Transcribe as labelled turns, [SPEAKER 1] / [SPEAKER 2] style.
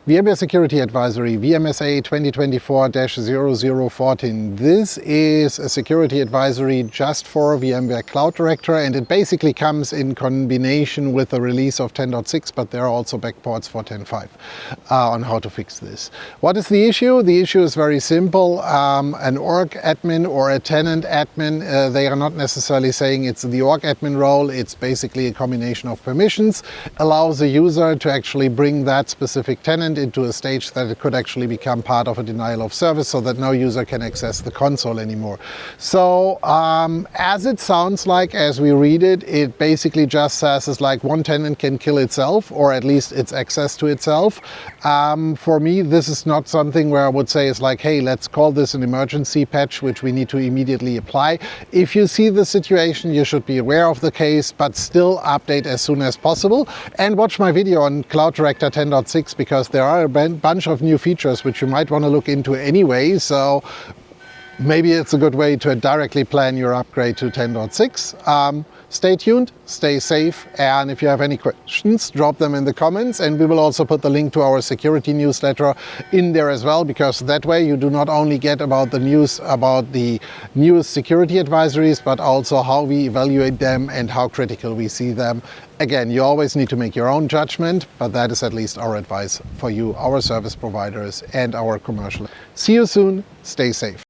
[SPEAKER 1] VMware Security Advisory, VMSA 2024-0014. This is a security advisory just for VMware Cloud Director, and it basically comes in combination with the release of 10.6, but there are also backports for 10.5 on how to fix this. What is the issue? The issue is very simple. An org admin or a tenant admin, they are not necessarily saying it's the org admin role. It's basically a combination of permissions, allows the user to actually bring that specific tenant into a stage that it could actually become part of a denial of service, so that no user can access the console anymore. So as it sounds like, as we read it, it basically just says it's like one tenant can kill itself, or at least its access to itself. For me, this is not something where I would say it's like, hey, let's call this an emergency patch, which we need to immediately apply. If you see the situation, you should be aware of the case, but still update as soon as possible. And watch my video on Cloud Director 10.6, because there are a bunch of new features which you might want to look into anyway. So maybe it's a good way to directly plan your upgrade to 10.6. Stay tuned, stay safe, and if you have any questions, drop them in the comments, and we will also put the link to our security newsletter in there as well, because that way you do not only get about the news about the newest security advisories, but also how we evaluate them and how critical we see them. Again, you always need to make your own judgment, but that is at least our advice for you, our service providers, and our commercial. See you soon, stay safe.